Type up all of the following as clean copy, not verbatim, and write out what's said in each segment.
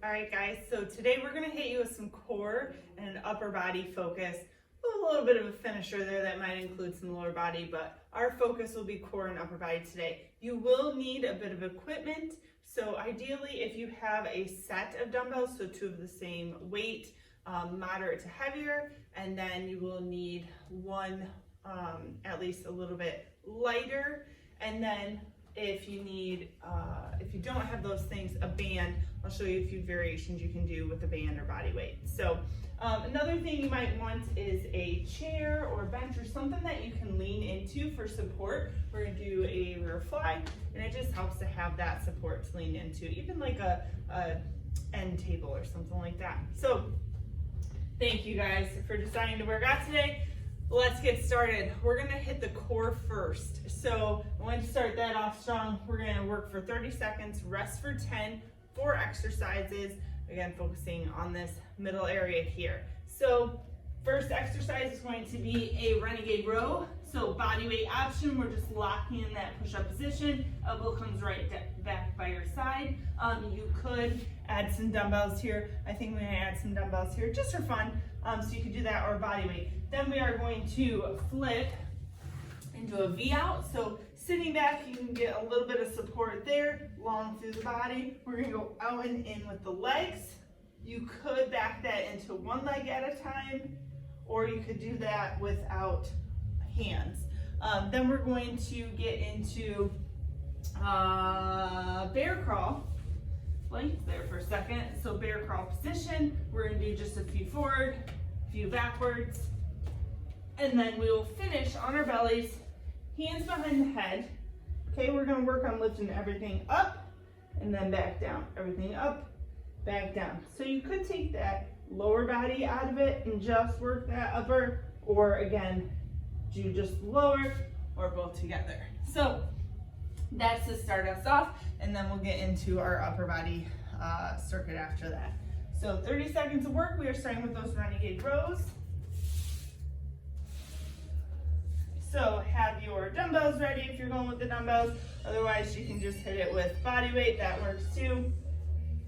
All right, guys, so today we're gonna hit you with some core and an upper body focus. A little bit of a finisher there that might include some lower body, but our focus will be core and upper body today. You will need a bit of equipment. So ideally, if you have a set of dumbbells, so two of the same weight, moderate to heavier, and then you will need one at least a little bit lighter. And then if you need, if you don't have those things, a band. I'll show you a few variations you can do with a band or body weight. So another thing you might want is a chair or bench or something that you can lean into for support. We're gonna do a rear fly, and it just helps to have that support to lean into, even like a end table or something like that. So thank you guys for deciding to work out today. Let's get started. We're gonna hit the core first. So I want to start that off strong. We're gonna work for 30 seconds, rest for 10, 4 exercises. Again, focusing on this middle area here. So first exercise is going to be a renegade row. So body weight option, we're just locking in that push-up position. Elbow comes right back by your side. You could add some dumbbells here. I think we're gonna add some dumbbells here just for fun. So you could do that or body weight. Then we are going to flip into a V out. So sitting back, you can get a little bit of support there, long through the body. We're gonna go out and in with the legs. You could back that into one leg at a time, or you could do that without hands. Then we're going to get into bear crawl. Blank there for a second. So bear crawl position. We're gonna do just a few forward, a few backwards, and then we will finish on our bellies, hands behind the head. Okay, we're gonna work on lifting everything up and then back down. Everything up, back down. So you could take that lower body out of it and just work that upper, or again, do just lower or both together. So that's to start us off, and then we'll get into our upper body circuit after that. So 30 seconds of work. We are starting with those renegade rows. So have your dumbbells ready if you're going with the dumbbells. Otherwise, you can just hit it with body weight. That works too.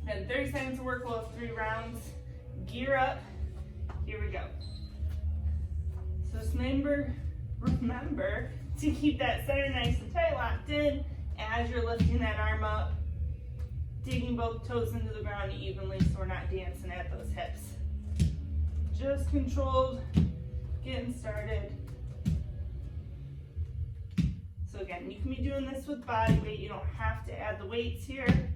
And 30 seconds of work. We'll have 3 rounds. Gear up. Here we go. So just remember to keep that center nice and tight, locked in as you're lifting that arm up, digging both toes into the ground evenly so we're not dancing at those hips. Just controlled, getting started. So again, you can be doing this with body weight. You don't have to add the weights here.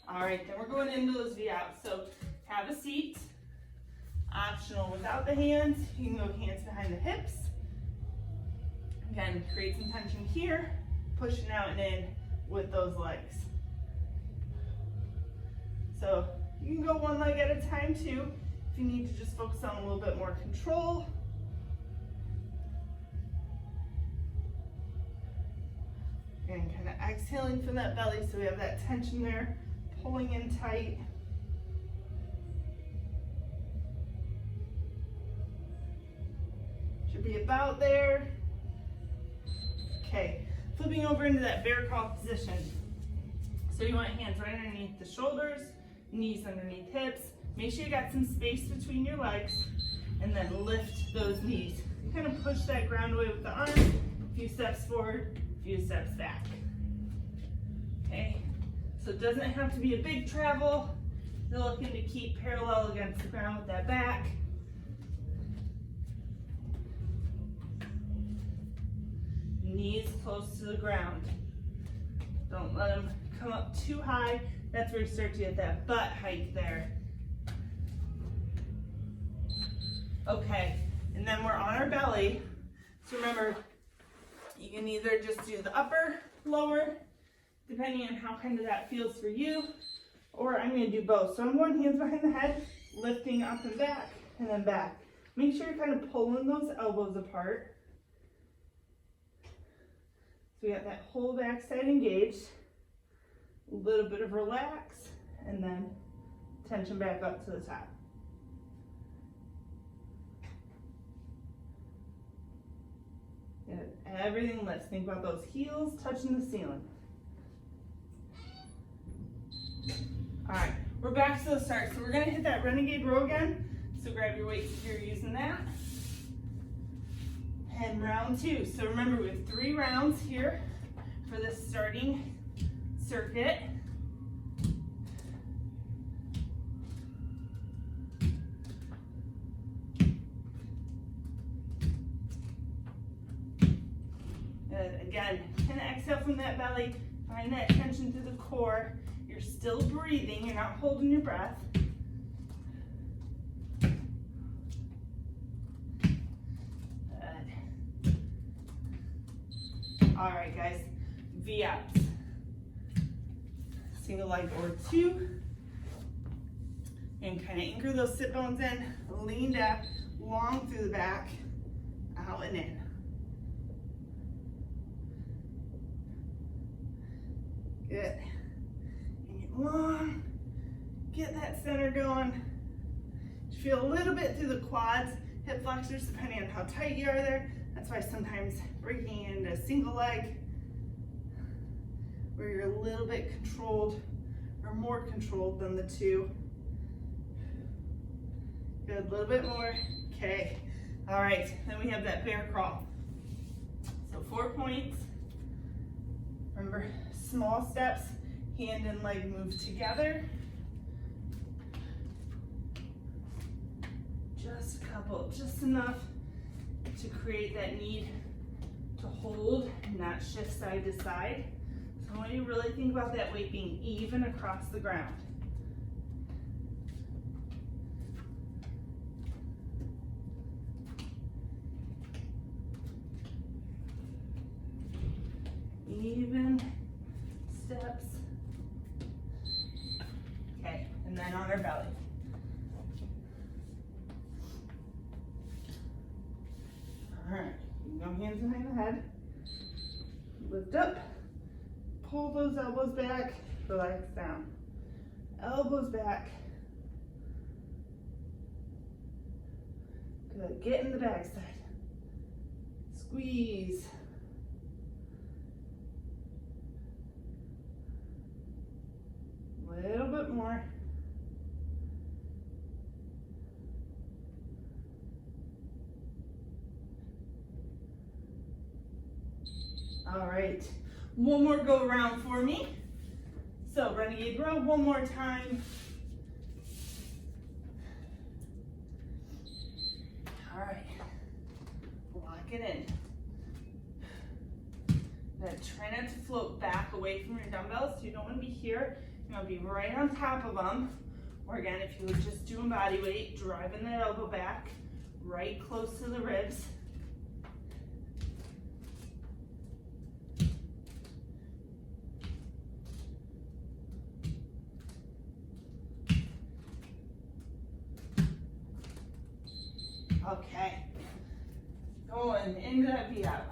All right, then we're going into those V outs. So have a seat. Optional without the hands. You can go hands behind the hips. Again, create some tension here, pushing out and in with those legs. So you can go one leg at a time too, if you need to just focus on a little bit more control. And kind of exhaling from that belly so we have that tension there, pulling in tight. Should be about there. Okay, flipping over into that bear crawl position. So you want hands right underneath the shoulders, knees underneath hips. Make sure you got some space between your legs, and then lift those knees. You kind of push that ground away with the arms, a few steps forward, a few steps back. Okay, so it doesn't have to be a big travel. You're looking to keep parallel against the ground with that back. Knees close to the ground. Don't let them come up too high. That's where you start to get that butt height there. Okay, and then we're on our belly. So remember, you can either just do the upper, lower, depending on how kind of that feels for you, or I'm gonna do both. So I'm going hands behind the head, lifting up and back, and then back. Make sure you're kind of pulling those elbows apart. So we got that whole backside engaged, a little bit of relax, and then tension back up to the top. Everything lifts. Think about those heels touching the ceiling. All right, we're back to the start. So we're gonna hit that renegade row again. So grab your weights if you're using that. And round 2. So remember, we have 3 rounds here for this starting circuit. And again, kind of exhale from that belly. Find that tension through the core. You're still breathing. You're not holding your breath. All right, guys, V out. Single leg or 2. And kind of anchor those sit bones in, lean back, long through the back, out and in. Good. And get long, get that center going. Feel a little bit through the quads, hip flexors, depending on how tight you are there. That's why sometimes breaking into a single leg where you're a little bit controlled or more controlled than the 2. Good, a little bit more. Okay. All right, then we have that bear crawl. So 4 points. Remember, small steps, hand and leg move together. Just a couple, just enough to create that need to hold and not shift side to side. So I want you to really think about that weight being even across the ground. Even steps. Okay, and then on our belly. All right, no hands behind the head. Lift up, pull those elbows back, relax down. Elbows back. Good, get in the backside. Squeeze. A little bit more. All right, one more go around for me. So renegade row, one more time. All right, lock it in. Now try not to float back away from your dumbbells. So you don't want to be here. You want to be right on top of them. Or again, if you were just doing body weight, driving that elbow back, right close to the ribs. Okay, going into that V out.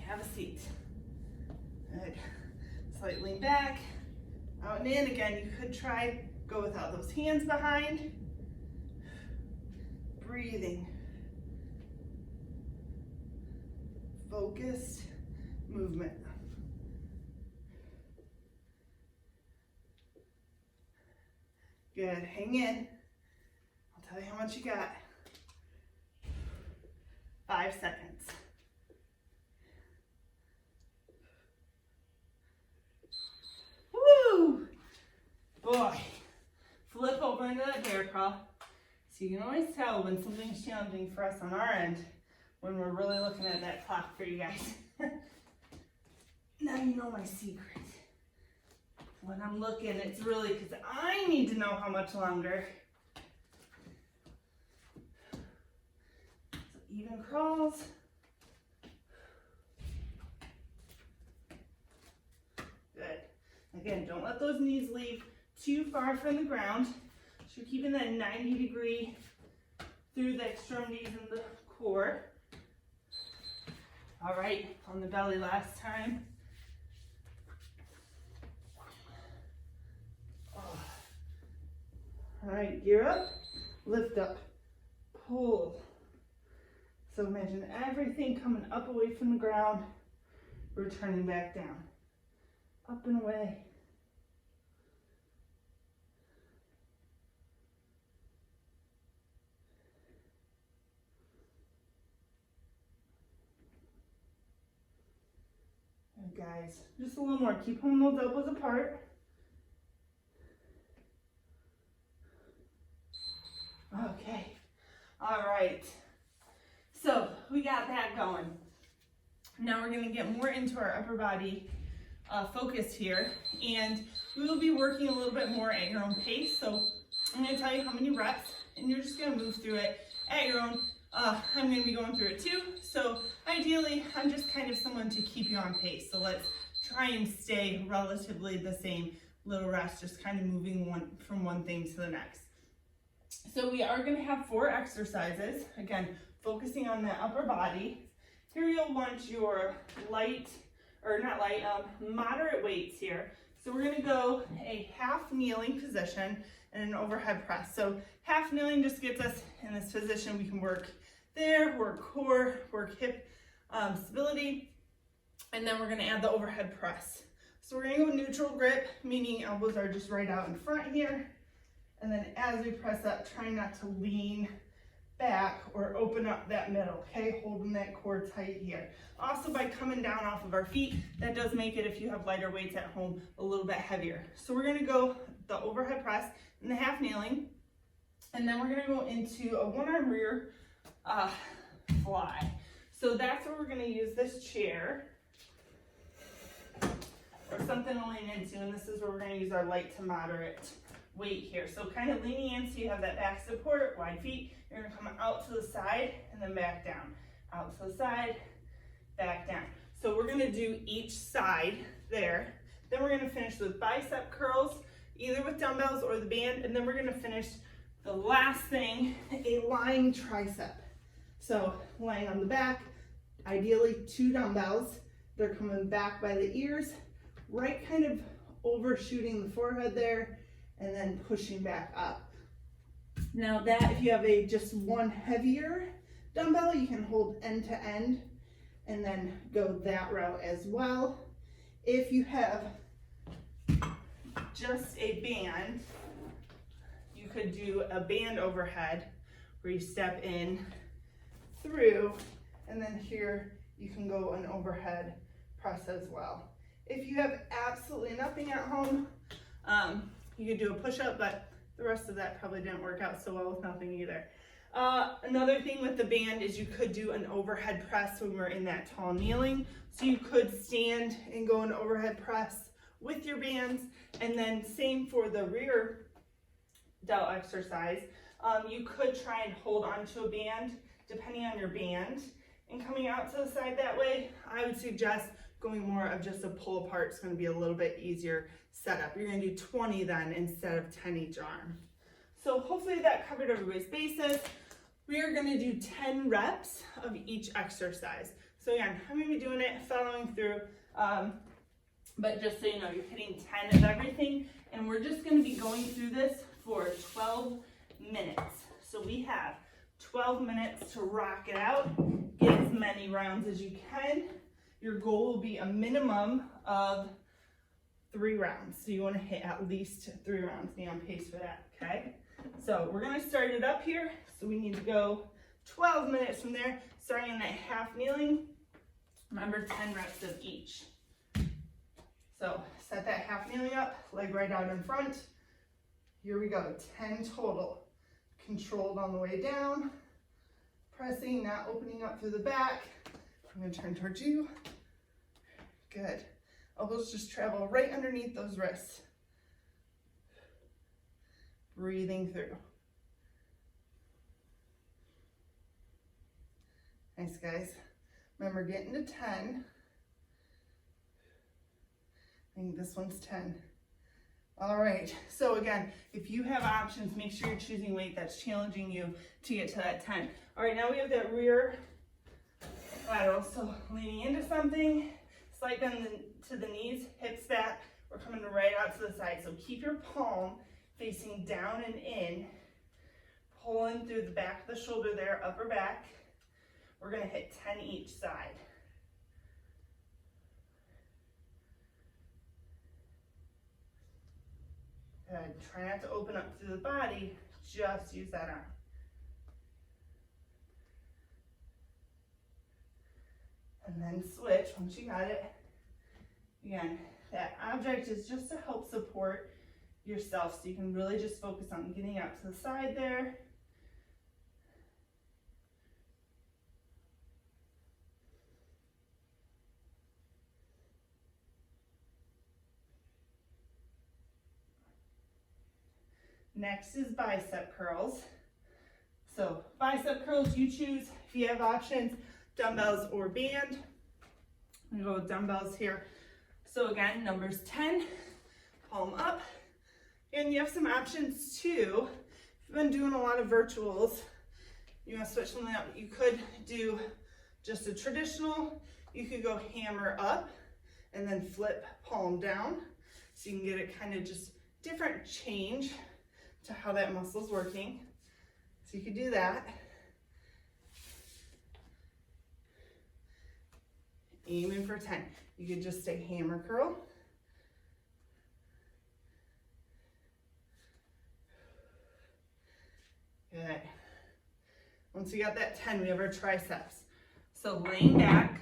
Have a seat. Good. Slightly lean back, out and in. Again, you could try go without those hands behind. Breathing. Focused movement. Good, hang in. I'll tell you how much you got. 5 seconds. Woo! Boy, flip over into that bear crawl. So you can always tell when something's challenging for us on our end when we're really looking at that clock for you guys. Now you know my secret. When I'm looking, it's really because I need to know how much longer. So even crawls. Good. Again, don't let those knees leave too far from the ground. So you're keeping that 90-degree through the extremities and the core. All right, on the belly last time. All right, gear up, lift up, pull. So imagine everything coming up away from the ground, returning back down, up and away. And guys, just a little more. Keep holding those elbows apart. Okay, all right. So we got that going. Now we're gonna get more into our upper body focus here, and we will be working a little bit more at your own pace. So I'm gonna tell you how many reps, and you're just gonna move through it at your own. I'm gonna be going through it too. So ideally, I'm just kind of someone to keep you on pace. So let's try and stay relatively the same. Little rest, just kind of moving from one thing to the next. So we are gonna have 4 exercises. Again, focusing on the upper body. Here you'll want your moderate weights here. So we're gonna go a half kneeling position and an overhead press. So half kneeling just gets us in this position. We can work there, work core, work hip stability, and then we're gonna add the overhead press. So we're gonna go neutral grip, meaning elbows are just right out in front here. And then as we press up, try not to lean back or open up that middle, okay? Holding that core tight here. Also, by coming down off of our feet, that does make it, if you have lighter weights at home, a little bit heavier. So we're gonna go the overhead press and the half kneeling, and then we're gonna go into a one-arm rear fly. So that's where we're gonna use this chair or something to lean into, and this is where we're gonna use our light to moderate weight here. So kind of leaning in so you have that back support, wide feet. You're gonna come out to the side and then back down. Out to the side, back down. So we're gonna do each side there. Then we're gonna finish with bicep curls, either with dumbbells or the band, and then we're gonna finish the last thing, a lying tricep. So lying on the back, ideally 2 dumbbells. They're coming back by the ears, right kind of overshooting the forehead there, and then pushing back up. Now that, if you have just one heavier dumbbell, you can hold end to end and then go that route as well. If you have just a band, you could do a band overhead where you step in through, and then here you can go an overhead press as well. If you have absolutely nothing at home, you could do a push-up, but the rest of that probably didn't work out so well with nothing either. Another thing with the band is you could do an overhead press when we're in that tall kneeling. So you could stand and go an overhead press with your bands, and then same for the rear delt exercise. You could try and hold onto a band depending on your band and coming out to the side that way. I would suggest going more of just a pull apart. It's going to be a little bit easier setup. You're going to do 20 then instead of 10 each arm. So hopefully that covered everybody's bases. We are going to do 10 reps of each exercise. So again, I'm going to be doing it, following through, but just so you know, you're hitting 10 of everything, and we're just going to be going through this for 12 minutes. So we have 12 minutes to rock it out, get as many rounds as you can. Your goal will be a minimum of 3 rounds. So you want to hit at least 3 rounds. Be on pace for that, okay? So we're going to start it up here. So we need to go 12 minutes from there, starting in that half kneeling. Remember, 10 reps of each. So set that half kneeling up, leg right out in front. Here we go, 10 total. Controlled on the way down, pressing, not opening up through the back. I'm going to turn towards you. Good. Elbows just travel right underneath those wrists. Breathing through. Nice, guys. Remember, getting to 10. I think this one's 10. All right, so again, if you have options, make sure you're choosing weight that's challenging you to get to that 10. All right, now we have that rear lateral, so leaning into something, slight bend to the knees, hips back, we're coming right out to the side. So keep your palm facing down and in, pulling through the back of the shoulder there, upper back. We're gonna hit 10 each side. Good, try not to open up through the body, just use that arm. And then switch once you got it. Again, that object is just to help support yourself, so you can really just focus on getting out to the side there. Next is bicep curls. So bicep curls, you choose. If you have options, dumbbells or band. I'm gonna go with dumbbells here. So again, numbers 10, palm up. And you have some options too. If you've been doing a lot of virtuals, you want to switch something up. You could do just a traditional. You could go hammer up and then flip palm down. So you can get it kind of just different change to how that muscle's working. So you could do that. Aiming for 10. You could just say hammer curl. Good. Once we got that 10, we have our triceps. So laying back,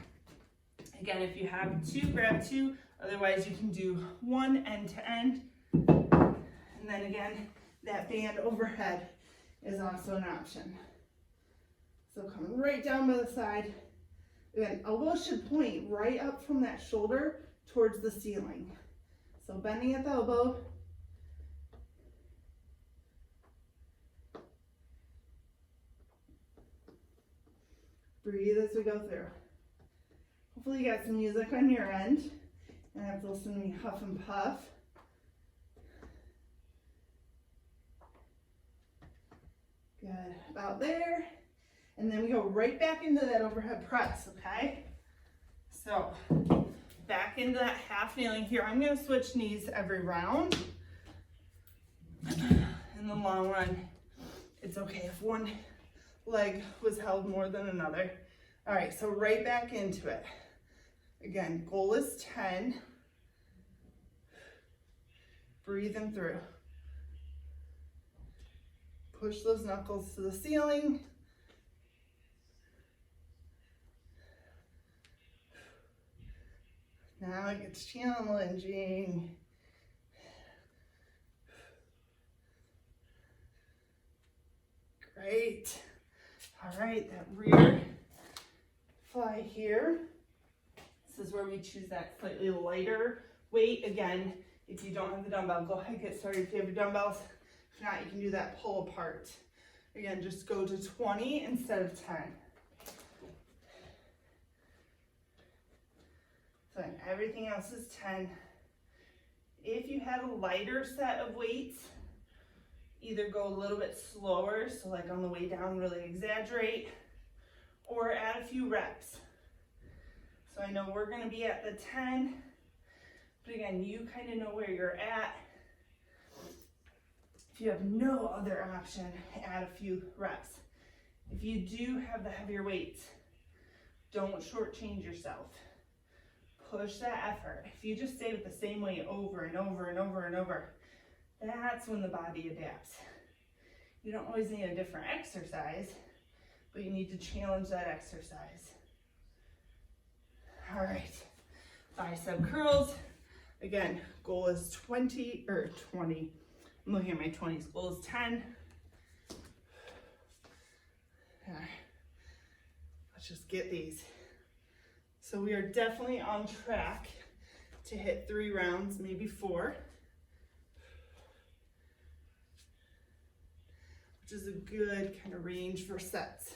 again, if you have two, grab two. Otherwise, you can do one end to end. And then again, that band overhead is also an option. So coming right down by the side. Again, elbows should point right up from that shoulder towards the ceiling. So bending at the elbow. Breathe as we go through. Hopefully you got some music on your end. And I have to listen to me huff and puff. Good, about there. And then we go right back into that overhead press, okay? So, back into that half kneeling here. I'm gonna switch knees every round. In the long run, it's okay if one leg was held more than another. All right, so right back into it. Again, goal is 10. Breathing through. Push those knuckles to the ceiling. Now it gets challenging. Great. All right, that rear fly here. This is where we choose that slightly lighter weight. Again, if you don't have the dumbbell, go ahead and get started. If you have your dumbbells, if not, you can do that pull apart. Again, just go to 20 instead of 10. So everything else is 10. If you have a lighter set of weights, either go a little bit slower, so like on the way down, really exaggerate, or add a few reps. So I know we're gonna be at the 10, but again, you kind of know where you're at. If you have no other option, add a few reps. If you do have the heavier weights, don't shortchange yourself. Push that effort. If you just stay with the same weight over and over and over and over, that's when the body adapts. You don't always need a different exercise, but you need to challenge that exercise. All right, bicep curls. Again, goal is 20. I'm looking at my 20s. Goal is 10. All right, let's just get these. So we are definitely on track to hit 3 rounds, maybe 4. Which is a good kind of range for sets.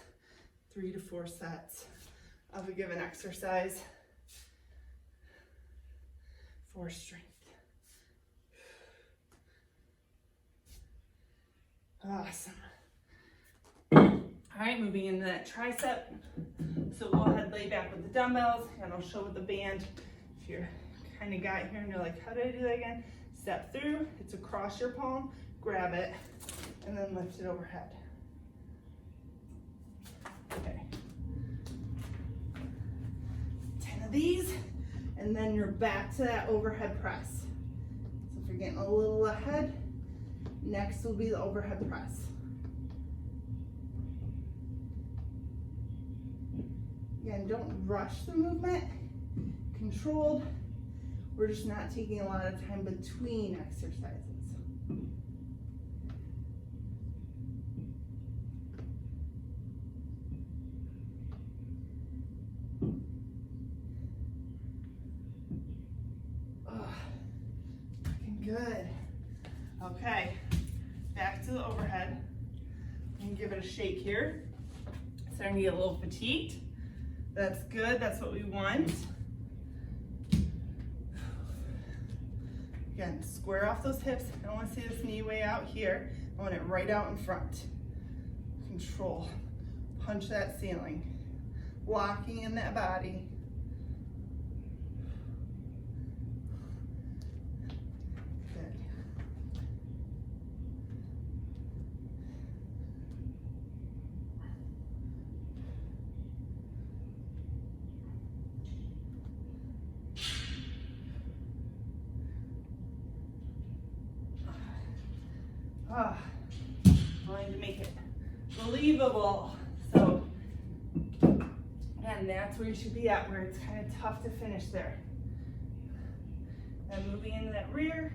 3 to 4 sets of a given exercise for strength. Awesome. All right, moving into that tricep. So go ahead, lay back with the dumbbells, and I'll show with the band. If you're kind of got here and you're like, how do I do that again? Step through, it's across your palm, grab it, and then lift it overhead. Okay. of these, and then you're back to that overhead press. So if you're getting a little ahead, next will be the overhead press. Again, don't rush the movement, controlled. We're just not taking a lot of time between exercises. Looking good. Okay, back to the overhead. You can give it a shake here. Starting to get a little fatigued. That's good, that's what we want. Again, square off those hips. I don't want to see this knee way out here. I want it right out in front. Control. Punch that ceiling. Locking in that body. Good. Going to make it believable. So, and that's where you should be at, where it's kind of tough to finish there. And moving into that rear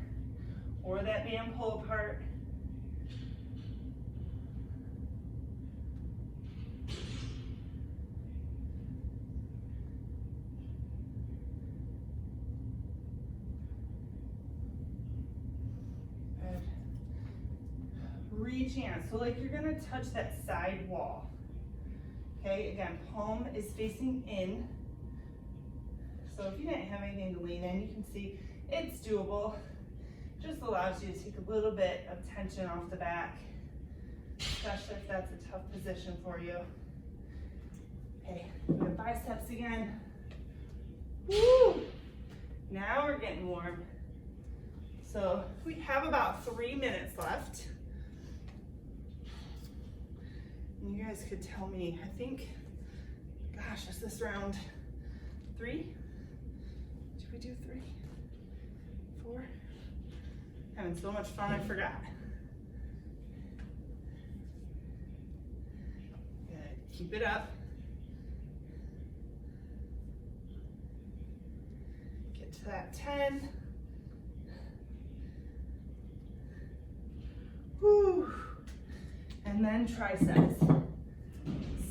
or that band pull apart. Reach in, so like you're gonna touch that side wall. Okay, again, palm is facing in. So if you didn't have anything to lean in, you can see it's doable. Just allows you to take a little bit of tension off the back, especially if that's a tough position for you. Okay, your biceps again. Woo! Now we're getting warm. So we have about 3 minutes left. You guys could tell me, I think, gosh, is this round 3? Did we do 3? 4? Having so much fun, I forgot. Good, keep it up. Get to that 10. Whew. And then triceps.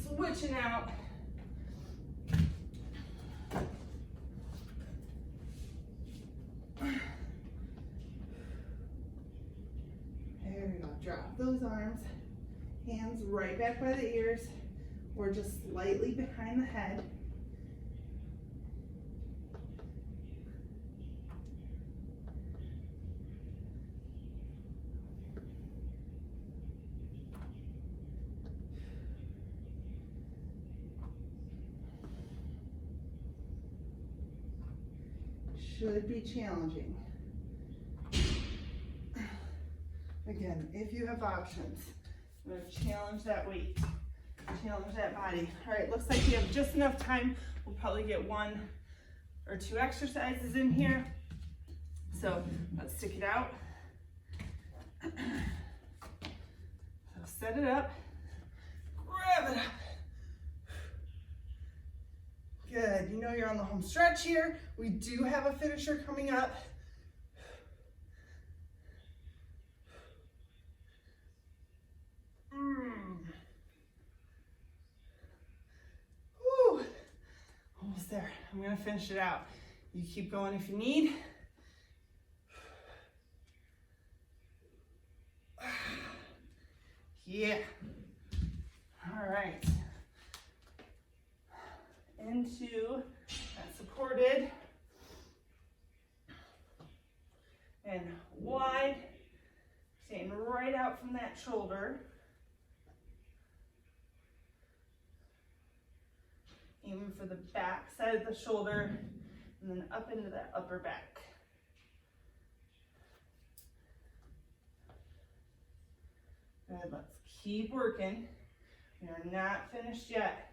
Switching out. There we go. Drop those arms. Hands right back by the ears or just slightly behind the head. Should be challenging. Again, if you have options, I'm going to challenge that weight, challenge that body. All right, looks like we have just enough time. We'll probably get 1 or 2 exercises in here. So let's stick it out. So set it up, grab it up. Good, you know you're on the home stretch here. We do have a finisher coming up. Woo. Almost there. I'm gonna finish it out. You keep going if you need. Yeah. All right. Into that supported and wide, staying right out from that shoulder. Aiming for the back side of the shoulder and then up into that upper back. Good, let's keep working. We are not finished yet.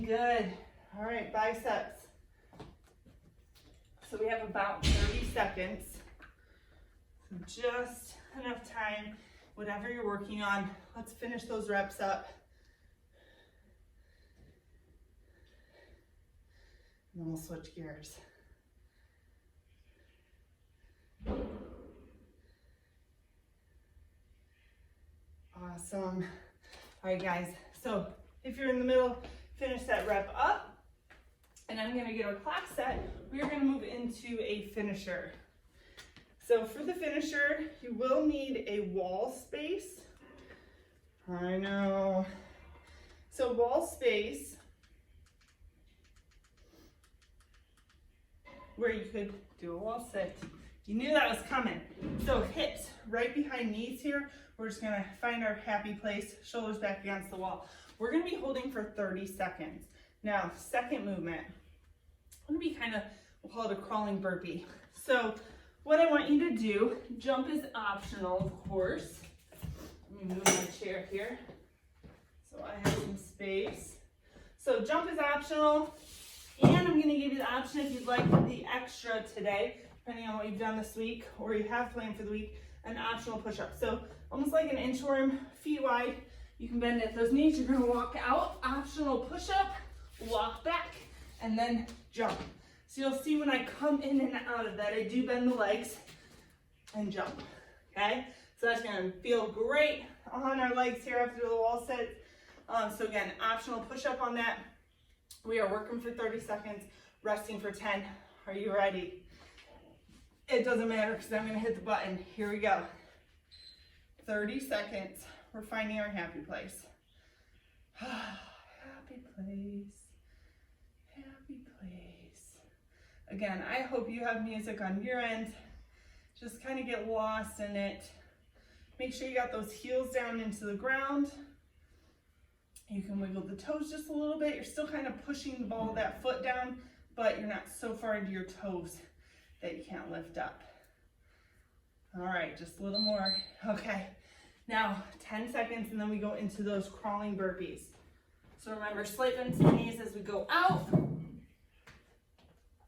Looking good. All right, biceps. So we have about 30 seconds. So just enough time, whatever you're working on. Let's finish those reps up. And then we'll switch gears. Awesome. All right, guys. So if you're in the middle, finish that rep up. And I'm going to get our clock set. We're going to move into a finisher. So for the finisher, you will need a wall space. I know. So wall space, where you could do a wall sit. You knew that was coming. So hips right behind knees here. We're just gonna find our happy place, shoulders back against the wall. We're gonna be holding for 30 seconds. Now, second movement, I'm gonna be we'll call it a crawling burpee. So what I want you to do, jump is optional, of course. Let me move my chair here so I have some space. So jump is optional, and I'm gonna give you the option if you'd like the extra today, depending on what you've done this week or you have planned for the week, an optional push-up. So almost like an inchworm, feet wide. You can bend at those knees. You're gonna walk out, optional push-up, walk back, and then jump. So you'll see when I come in and out of that, I do bend the legs and jump, okay? So that's gonna feel great on our legs here after the wall sit. So again, optional push-up on that. We are working for 30 seconds, resting for 10. Are you ready? It doesn't matter because I'm gonna hit the button. Here we go. 30 seconds. We're finding our happy place. Happy place. Happy place. Again, I hope you have music on your end. Just kind of get lost in it. Make sure you got those heels down into the ground. You can wiggle the toes just a little bit. You're still kind of pushing the ball of that foot down, but you're not so far into your toes that you can't lift up. All right, just a little more. Okay, now 10 seconds and then we go into those crawling burpees. So remember, slight bend to the knees as we go out.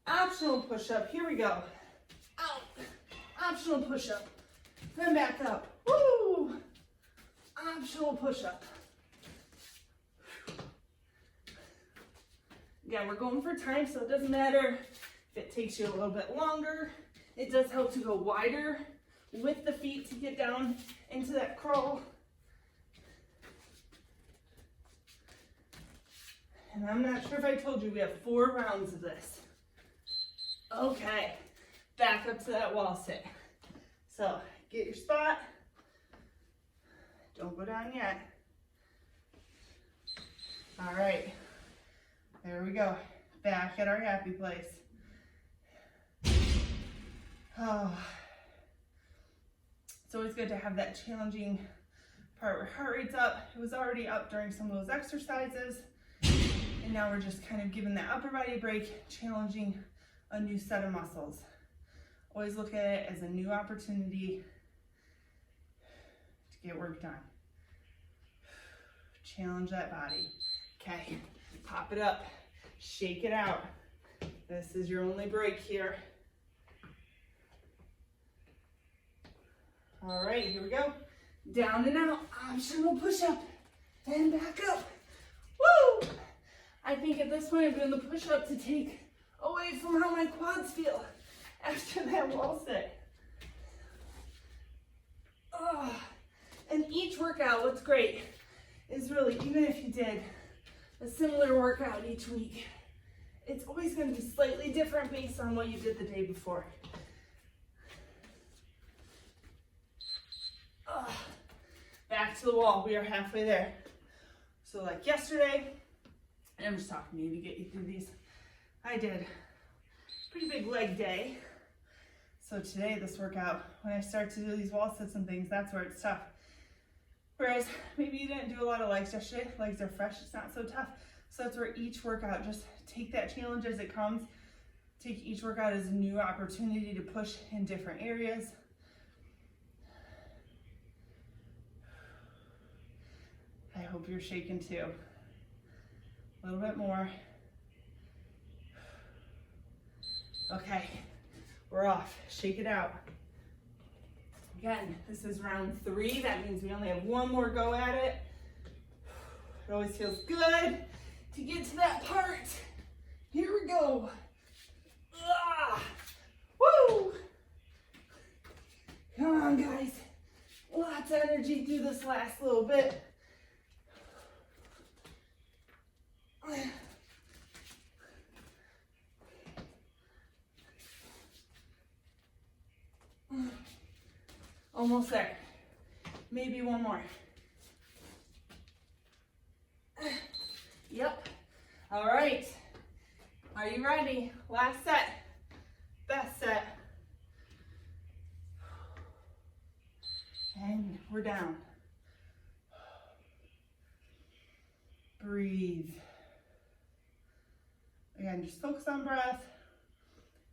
Optional push-up, here we go. Out, optional push-up, then back up. Woo! Optional push-up. Again, we're going for time, so it doesn't matter if it takes you a little bit longer. It does help to go wider with the feet to get down into that crawl. And I'm not sure if I told you, we have 4 rounds of this. Okay, back up to that wall sit. So get your spot. Don't go down yet. All right. There we go, back at our happy place. Oh. It's always good to have that challenging part where heart rate's up. It was already up during some of those exercises. And now we're just kind of giving that upper body a break, challenging a new set of muscles. Always look at it as a new opportunity to get work done. Challenge that body. Okay, pop it up, shake it out. This is your only break here. All right, here we go. Down and out, optional push-up, and back up. Woo! I think at this point I'm doing the push-up to take away from how my quads feel after that wall sit. Oh. And each workout, what's great is really, even if you did a similar workout each week, it's always going to be slightly different based on what you did the day before. Back to the wall. We are halfway there. So like yesterday, and I'm just talking to you to get you through these, I did a pretty big leg day. So today, this workout, when I start to do these wall sits and things, that's where it's tough. Whereas maybe you didn't do a lot of legs yesterday, legs are fresh, it's not so tough. So that's where each workout, just take that challenge as it comes. Take each workout as a new opportunity to push in different areas. I hope you're shaking too. A little bit more. Okay, we're off. Shake it out. Again, this is round 3. That means we only have one more go at it. It always feels good to get to that part. Here we go. Ah, woo! Come on, guys. Lots of energy through this last little bit. Almost there. Maybe one more. Yep. All right. Are you ready? Last set. Best set. And we're down. Breathe. Again, just focus on breath.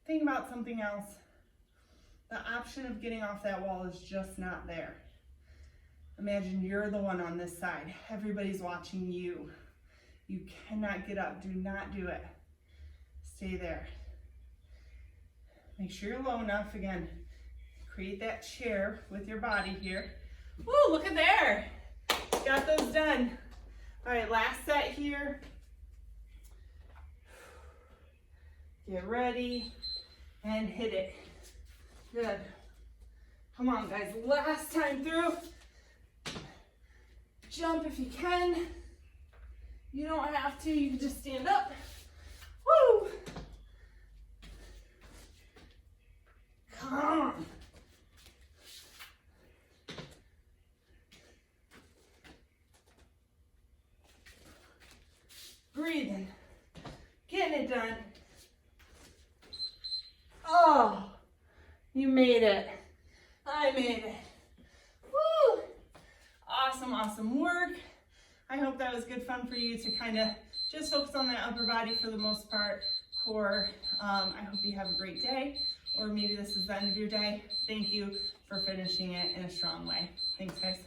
Think about something else. The option of getting off that wall is just not there. Imagine you're the one on this side. Everybody's watching you. You cannot get up. Do not do it. Stay there. Make sure you're low enough. Again, create that chair with your body here. Woo, look at there. Got those done. All right, last set here. Get ready and hit it. Good. Come on, guys. Last time through. Jump if you can. You don't have to. You can just stand up. Woo! Come on. Breathing. Getting it done. Oh, you made it. I made it. Woo! Awesome, awesome work. I hope that was good fun for you to kind of just focus on that upper body for the most part. Core, I hope you have a great day, or maybe this is the end of your day. Thank you for finishing it in a strong way. Thanks, guys.